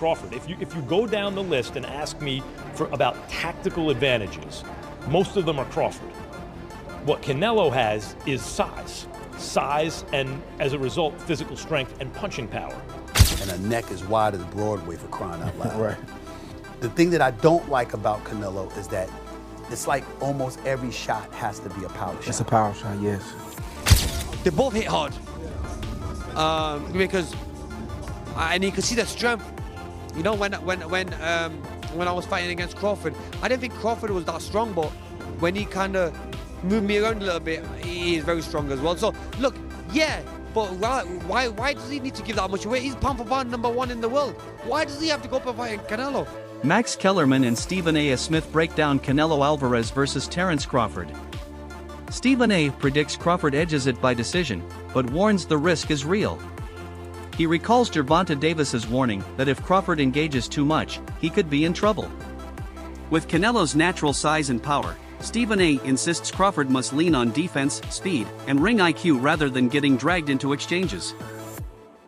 Crawford. If you go down the list and ask me about tactical advantages, most of them are Crawford. What Canelo has is size, and as a result, physical strength and punching power. And a neck as wide as Broadway, for crying out loud. Right. The thing that I don't like about Canelo is that it's like almost every shot has to be a power shot. It's a power shot, yes. They both hit hard. Because and you can see the strength. You know, when I was fighting against Crawford, I didn't think Crawford was that strong, but when he kind of moved me around a little bit, he is very strong as well. So look, yeah, but why does he need to give that much away? He's pound for pound #1 in the world. Why does he have to go up and fight Canelo? Max Kellerman and Stephen A. Smith break down Canelo Alvarez versus Terence Crawford. Stephen A. predicts Crawford edges it by decision, but warns the risk is real. He recalls Gervonta Davis's warning that if Crawford engages too much, he could be in trouble. With Canelo's natural size and power, Stephen A. insists Crawford must lean on defense, speed, and ring IQ rather than getting dragged into exchanges.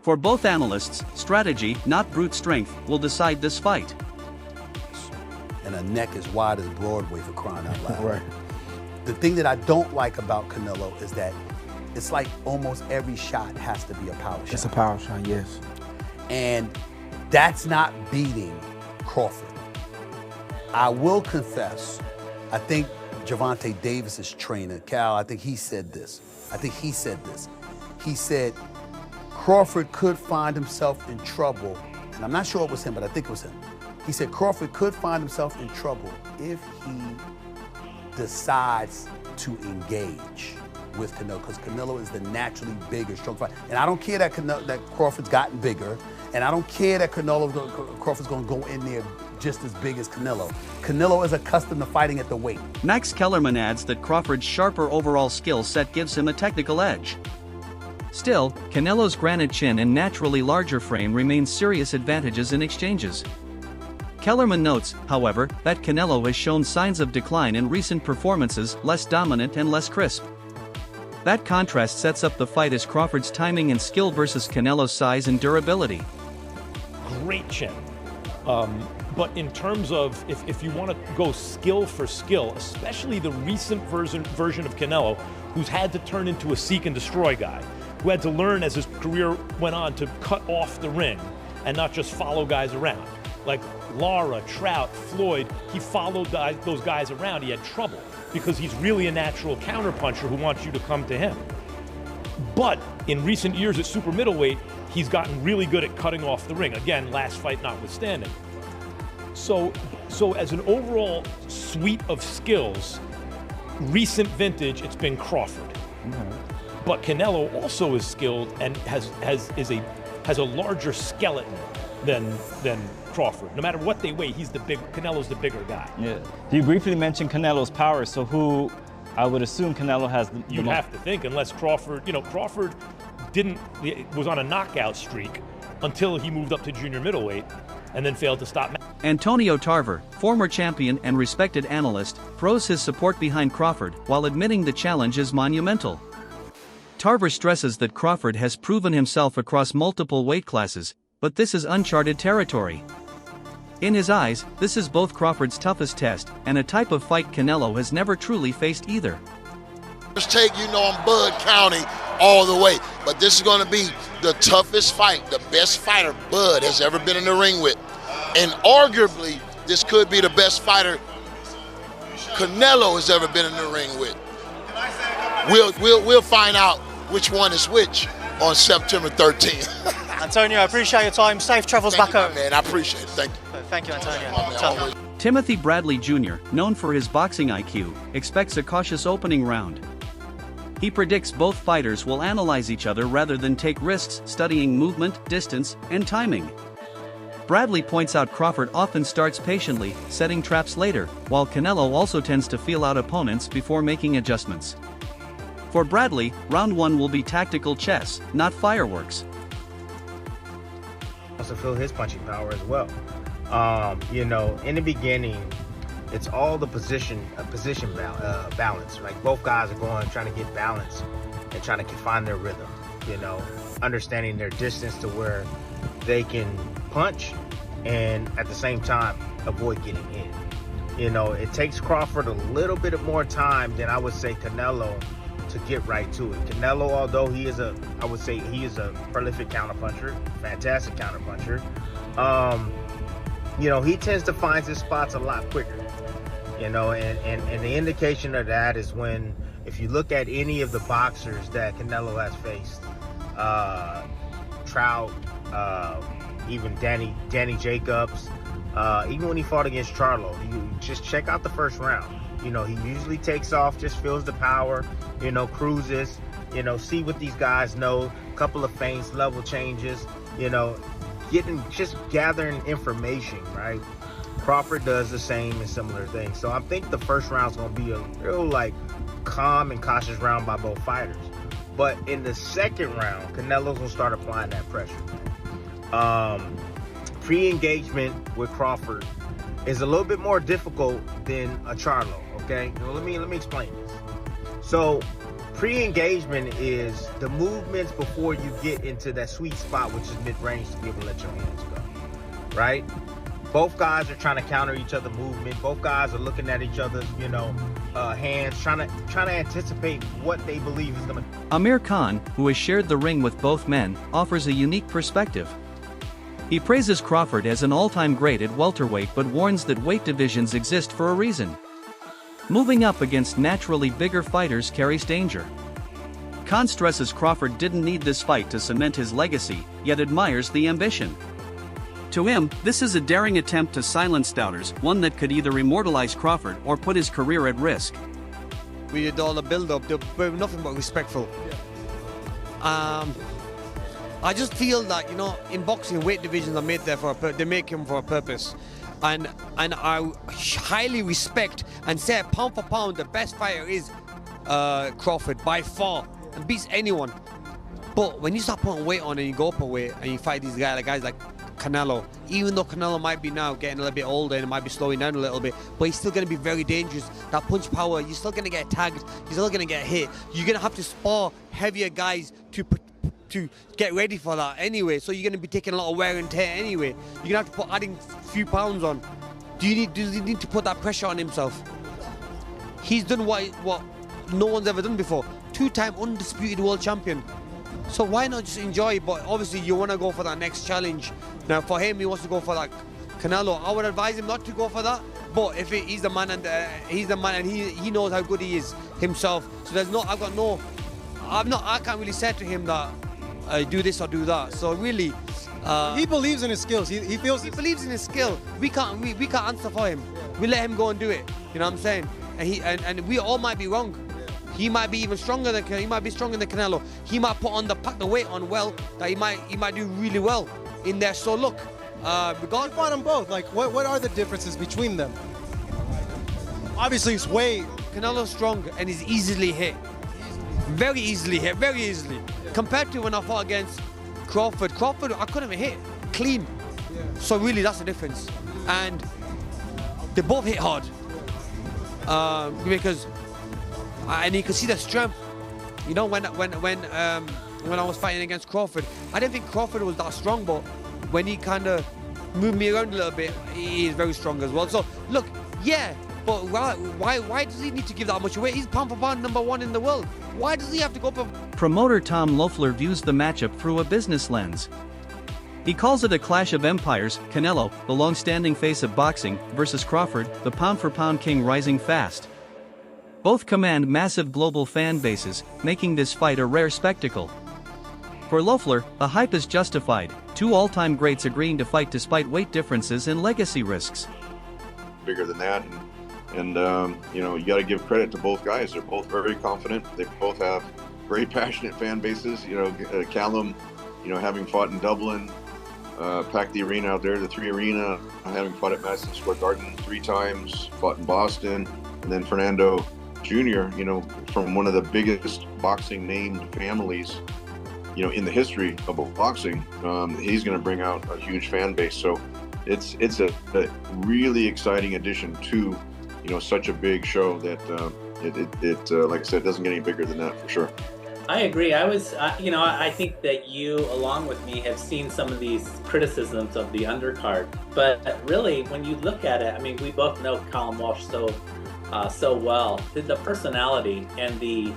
For both analysts, strategy, not brute strength, will decide this fight. And a neck as wide as Broadway, for crying out loud. Right. The thing that I don't like about Canelo is that it's like almost every shot has to be a power shot. It's a power shot, yes. And that's not beating Crawford. I will confess, I think Gervonta Davis's trainer, Cal, I think he said this. He said Crawford could find himself in trouble, and I'm not sure it was him, but I think it was him. He said Crawford could find himself in trouble if he decides to engage with Canelo, because Canelo is the naturally bigger, strong fighter. And I don't care that Crawford's gotten bigger, and I don't care that Crawford's going to go in there just as big as Canelo. Canelo is accustomed to fighting at the weight. Max Kellerman adds that Crawford's sharper overall skill set gives him a technical edge. Still, Canelo's granite chin and naturally larger frame remain serious advantages in exchanges. Kellerman notes, however, that Canelo has shown signs of decline in recent performances, less dominant and less crisp. That contrast sets up the fight as Crawford's timing and skill versus Canelo's size and durability. Great chin. But in terms of, if you want to go skill for skill, especially the recent version of Canelo, who's had to turn into a seek and destroy guy, who had to learn as his career went on to cut off the ring and not just follow guys around. Like Lara, Trout, Floyd, he followed those guys around. He had trouble because he's really a natural counterpuncher who wants you to come to him. But in recent years at super middleweight, he's gotten really good at cutting off the ring. Again, last fight notwithstanding. So as an overall suite of skills, recent vintage, it's been Crawford. Mm-hmm. But Canelo also is skilled and has a larger skeleton than Crawford. No matter what they weigh, Canelo's the bigger guy. Yeah. You briefly mentioned Canelo's power, so who I would assume Canelo has the You'd have to think, unless Crawford, Crawford was on a knockout streak until he moved up to junior middleweight and then failed to stop. Antonio Tarver, former champion and respected analyst, throws his support behind Crawford while admitting the challenge is monumental. Tarver stresses that Crawford has proven himself across multiple weight classes, but this is uncharted territory. In his eyes, this is both Crawford's toughest test and a type of fight Canelo has never truly faced either. First take, I'm Bud County all the way, but this is going to be the toughest fight, the best fighter Bud has ever been in the ring with. And arguably, this could be the best fighter Canelo has ever been in the ring with. We'll find out which one is which on September 13th. Antonio, I appreciate your time. Safe travels back home. Man, I appreciate it. Thank you. Thank you, Antonio. Timothy Bradley Jr., known for his boxing IQ, expects a cautious opening round. He predicts both fighters will analyze each other rather than take risks, studying movement, distance, and timing. Bradley points out Crawford often starts patiently, setting traps later, while Canelo also tends to feel out opponents before making adjustments. For Bradley, round 1 will be tactical chess, not fireworks. Also feel his punching power as well. In the beginning, it's all the position balance. Like both guys are trying to get balance and trying to find their rhythm. Understanding their distance to where they can punch and at the same time avoid getting hit. You know, it takes Crawford a little bit more time than I would say Canelo to get right to it. Canelo, although I would say he is a prolific counterpuncher, fantastic counterpuncher, you know, he tends to find his spots a lot quicker. You know, and the indication of that is when, if you look at any of the boxers that Canelo has faced, Trout, even Danny Jacobs, even when he fought against Charlo, you just check out the first round. You know, he usually takes off, just feels the power, you know, cruises, you know, see what these guys know, couple of feints, level changes, you know, just gathering information, right? Crawford does the same and similar things. So I think the first round's gonna be a real like calm and cautious round by both fighters. But in the second round, Canelo's gonna start applying that pressure. Pre-engagement with Crawford is a little bit more difficult than a Charlo, okay? Now, let me explain this. So pre-engagement is the movements before you get into that sweet spot, which is mid-range, to be able to let your hands go, right? Both guys are trying to counter each other's movement. Both guys are looking at each other's, you know, hands, trying to anticipate what they believe is going to. Amir Khan, who has shared the ring with both men, offers a unique perspective. He praises Crawford as an all-time great at welterweight but warns that weight divisions exist for a reason. Moving up against naturally bigger fighters carries danger. Khan stresses Crawford didn't need this fight to cement his legacy, yet admires the ambition. To him, this is a daring attempt to silence doubters, one that could either immortalize Crawford or put his career at risk. We did all the build-up, they were nothing but respectful. I just feel that, you know, in boxing, weight divisions are made there they make them for a purpose. And I highly respect and say pound for pound, the best fighter is Crawford by far, and beats anyone. But when you start putting weight on and you go up a weight and you fight these guys like Canelo, even though Canelo might be now getting a little bit older and it might be slowing down a little bit, but he's still going to be very dangerous. That punch power, you're still going to get tagged, you're still going to get hit. You're going to have to spar heavier guys to get ready for that anyway, so you're going to be taking a lot of wear and tear anyway. You're going to have to put adding a few pounds on. Does he need to put that pressure on himself? He's done what no one's ever done before. Two-time undisputed world champion. So why not just enjoy it? But obviously you want to go for that next challenge. Now for him, he wants to go for that Canelo. I would advise him not to go for that. But if he's the man and he knows how good he is himself. So there's no, I can't really say to him that do this or do that. So really, he believes in his skills. He feels he believes in his skill. We can't answer for him. We let him go and do it. You know what I'm saying? And we all might be wrong. He might be even stronger than Canelo. He might pack the weight on well, that he might do really well in there. So look, you fought them both. Like, what are the differences between them? Obviously, it's weight. Canelo's strong and he's easily hit. Very easily hit, very easily. Compared to when I fought against Crawford, I couldn't even hit clean. Yeah. So really, that's the difference. And they both hit hard because. And you can see the strength. You know, when I was fighting against Crawford, I didn't think Crawford was that strong, but when he kind of moved me around a little bit, he is very strong as well. So look, yeah, but why does he need to give that much away? He's pound for pound #1 in the world. Why does he have to go for? Promoter Tom Loeffler views the matchup through a business lens. He calls it a clash of empires. Canelo, the long-standing face of boxing, versus Crawford, the pound-for-pound king rising fast. Both command massive global fan bases, making this fight a rare spectacle. For Loeffler, the hype is justified, two all-time greats agreeing to fight despite weight differences and legacy risks. Bigger than that, and you know, you got to give credit to both guys. They're both very confident. They both have very passionate fan bases. You know, Callum, you know, having fought in Dublin, packed the arena out there, the 3 Arena, having fought at Madison Square Garden 3 times, fought in Boston, and then Fernando Jr., you know, from one of the biggest boxing named families, you know, in the history of boxing. He's going to bring out a huge fan base. So it's a really exciting addition to, you know, such a big show that it like I said, doesn't get any bigger than that for sure. I agree. I think that you, along with me, have seen some of these criticisms of the undercard. But really, when you look at it, I mean, we both know Callum Walsh so well. The personality and the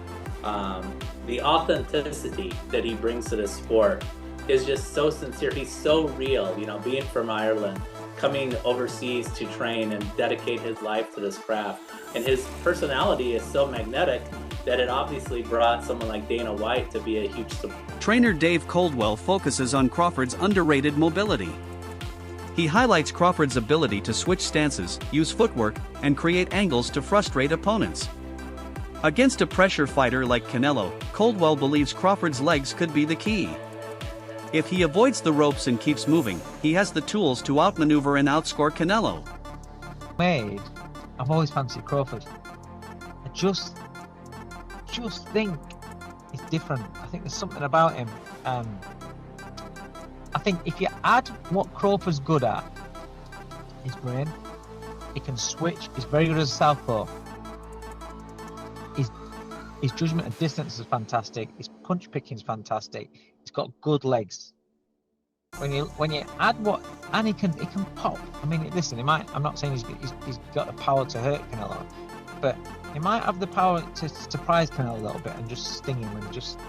authenticity that he brings to the sport is just so sincere. He's so real, being from Ireland, coming overseas to train and dedicate his life to this craft. And his personality is so magnetic that it obviously brought someone like Dana White to be a huge support. Trainer Dave Coldwell focuses on Crawford's underrated mobility. He highlights Crawford's ability to switch stances, use footwork, and create angles to frustrate opponents. Against a pressure fighter like Canelo, Coldwell believes Crawford's legs could be the key. If he avoids the ropes and keeps moving, he has the tools to outmaneuver and outscore Canelo. I've always fancied Crawford. I just think it's different. I think there's something about him. I think if you add what Crawford's good at, his brain, he can switch, he's very good as a southpaw. His judgment of distance is fantastic, his punch picking is fantastic, he's got good legs. When you add what, and he can pop. I mean, listen, I'm not saying he's got the power to hurt Canelo, but he might have the power to surprise Canelo a little bit and just sting him and just.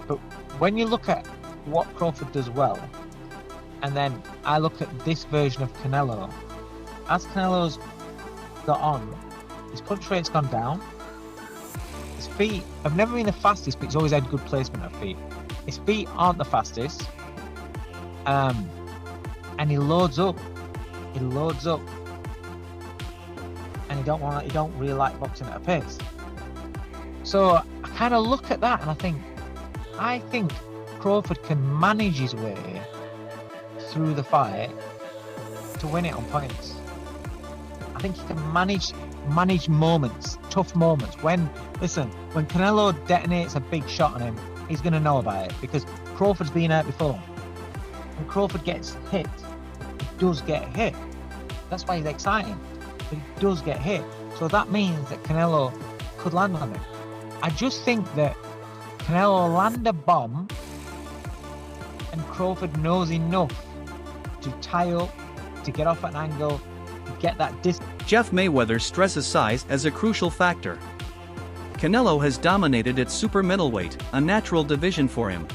But when you look at what Crawford does well, and then I look at this version of Canelo, as Canelo's got on, his punch rate's gone down. His feet have never been the fastest, but he's always had good placement of feet. His feet aren't the fastest, and he loads up. And he don't really like boxing at a pace. So I kind of look at that and I think Crawford can manage his way through the fight to win it on points. I think he can manage moments, tough moments. When Canelo detonates a big shot on him, he's going to know about it because Crawford's been hurt before. When Crawford gets hit, he does get hit. That's why he's exciting. But he does get hit. So that means that Canelo could land on him. I just think that Canelo will land a bomb and Crawford knows enough to tie up, to get off at an angle, to get that distance. Jeff Mayweather stresses size as a crucial factor. Canelo has dominated at super middleweight, a natural division for him.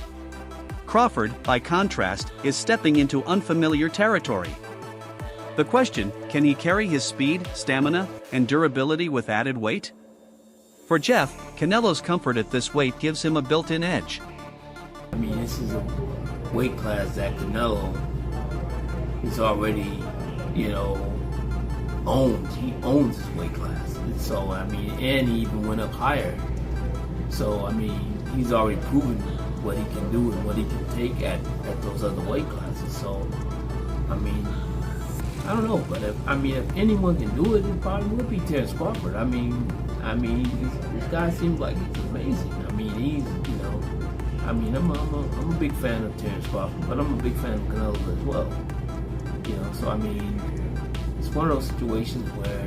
Crawford, by contrast, is stepping into unfamiliar territory. The question, can he carry his speed, stamina, and durability with added weight? For Jeff, Canelo's comfort at this weight gives him a built-in edge. I mean, this is a weight class that Canelo is already, owns. He owns his weight class. And so, I mean, and he even went up higher. So, I mean, he's already proven what he can do and what he can take at those other weight classes. So, I mean, I don't know, but if anyone can do it, it probably would be Terence Crawford. I mean, this guy seems like he's amazing. I mean, he's, I'm a big fan of Terence Crawford, but I'm a big fan of Canelo as well. So I mean, it's one of those situations where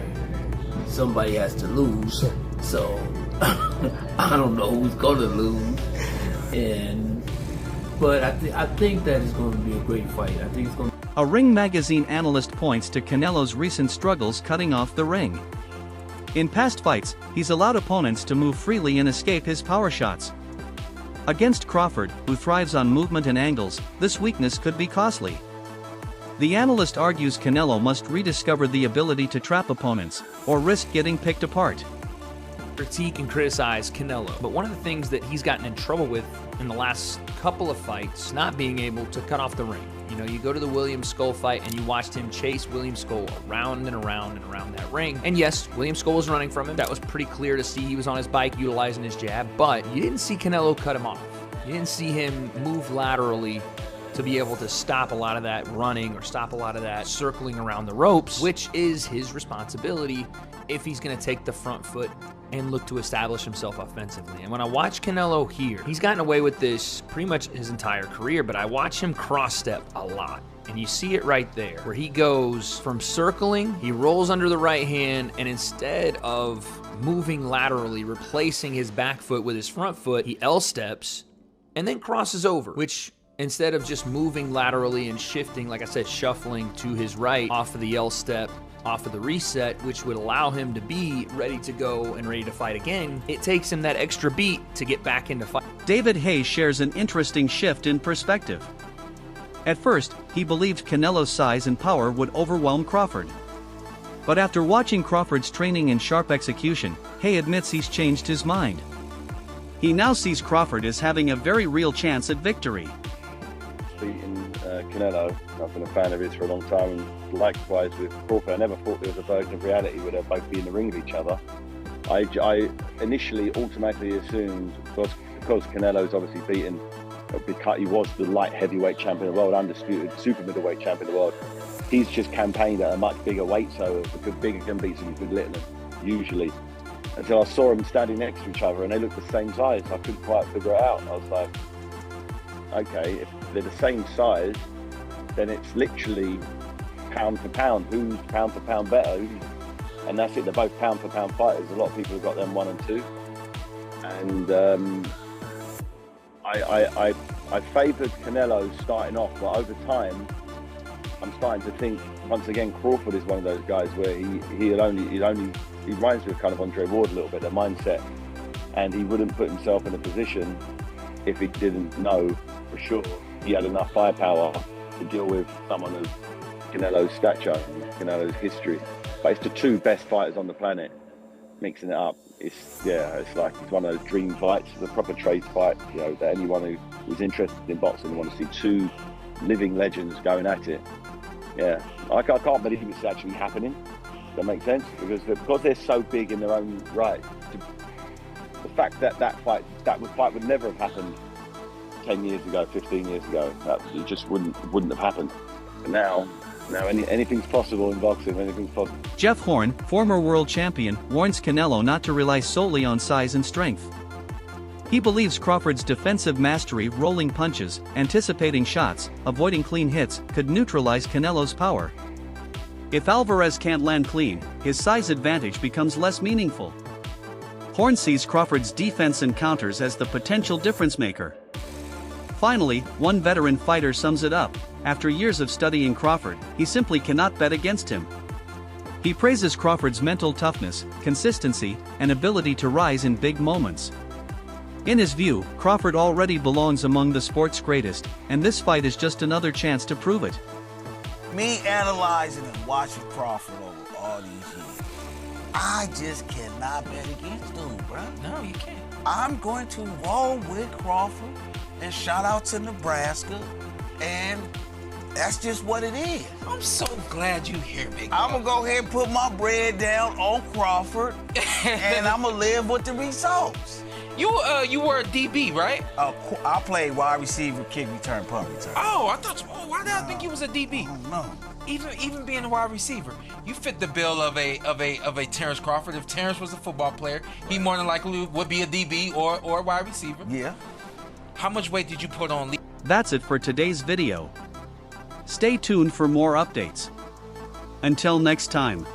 somebody has to lose. So I don't know who's gonna lose, but I think that it's going to be a great fight. I think it's going. A Ring magazine analyst points to Canelo's recent struggles cutting off the ring. In past fights, he's allowed opponents to move freely and escape his power shots. Against Crawford, who thrives on movement and angles, this weakness could be costly. The analyst argues Canelo must rediscover the ability to trap opponents, or risk getting picked apart. Critique and criticize Canelo, but one of the things that he's gotten in trouble with in the last couple of fights, not being able to cut off the ring. You go to the William Skull fight and you watched him chase William Skull around and around and around that ring. And yes, William Skull was running from him. That was pretty clear to see. He was on his bike utilizing his jab, but you didn't see Canelo cut him off. You didn't see him move laterally to be able to stop a lot of that running or stop a lot of that circling around the ropes, which is his responsibility if he's going to take the front foot and look to establish himself offensively. And when I watch Canelo here, he's gotten away with this pretty much his entire career, but I watch him cross-step a lot. And you see it right there, where he goes from circling, he rolls under the right hand, and instead of moving laterally, replacing his back foot with his front foot, he L-steps and then crosses over, which instead of just moving laterally and shifting, like I said, shuffling to his right off of the L-step, off of the reset, which would allow him to be ready to go and ready to fight again, it takes him that extra beat to get back into fight. David Hayes shares an interesting shift in perspective. At first, he believed Canelo's size and power would overwhelm Crawford. But after watching Crawford's training and sharp execution, Hay admits he's changed his mind. He now sees Crawford as having a very real chance at victory. Beating Canelo, I've been a fan of his for a long time, and likewise with Crawford, I never thought there was a version of reality where they'd both be in the ring with each other. I initially automatically assumed, because Canelo's obviously beaten, because he was the light heavyweight champion of the world, undisputed super middleweight champion of the world, he's just campaigned at a much bigger weight, so the good bigger can beat some good little, usually. Until I saw them standing next to each other and they looked the same size, I couldn't quite figure it out. I was like, okay, if they're the same size, then it's literally pound for pound. Who's pound for pound better? And that's it, they're both pound for pound fighters. A lot of people have got them 1 and 2. And I favoured Canelo starting off, but over time, I'm starting to think, once again, Crawford is one of those guys where he reminds me of kind of Andre Ward a little bit, the mindset, and he wouldn't put himself in a position if he didn't know for sure he had enough firepower to deal with someone of Canelo's stature and Canelo's history. But it's the two best fighters on the planet, mixing it up. It's like it's one of those dream fights, the proper trade fight, that anyone who's interested in boxing wants to see two living legends going at it. Yeah, I can't believe it's actually happening. Does that make sense? Because they're so big in their own right. The fact that fight would never have happened 10 years ago, 15 years ago. It just wouldn't have happened. But now anything's possible in boxing. Anything's possible. Jeff Horn, former world champion, warns Canelo not to rely solely on size and strength. He believes Crawford's defensive mastery, rolling punches, anticipating shots, avoiding clean hits, could neutralize Canelo's power. If Alvarez can't land clean, his size advantage becomes less meaningful. Horn sees Crawford's defense and counters as the potential difference maker. Finally, one veteran fighter sums it up: after years of studying Crawford, he simply cannot bet against him. He praises Crawford's mental toughness, consistency, and ability to rise in big moments. In his view, Crawford already belongs among the sport's greatest, and this fight is just another chance to prove it. Me analyzing and watching Crawford over all these years, I just cannot bet against dude, bro. No, you can't. I'm going to roll with Crawford, and shout out to Nebraska, and that's just what it is. I'm so glad you're here, big I'm going to go ahead and put my bread down on Crawford, and I'm going to live with the results. You were a DB, right? I played wide receiver, kick return, punt return. Oh, I thought. Why did I think you was a DB? No. Even being a wide receiver, you fit the bill of a Terence Crawford. If Terence was a football player, he more than likely would be a DB or a wide receiver. Yeah. How much weight did you put on? That's it for today's video. Stay tuned for more updates. Until next time.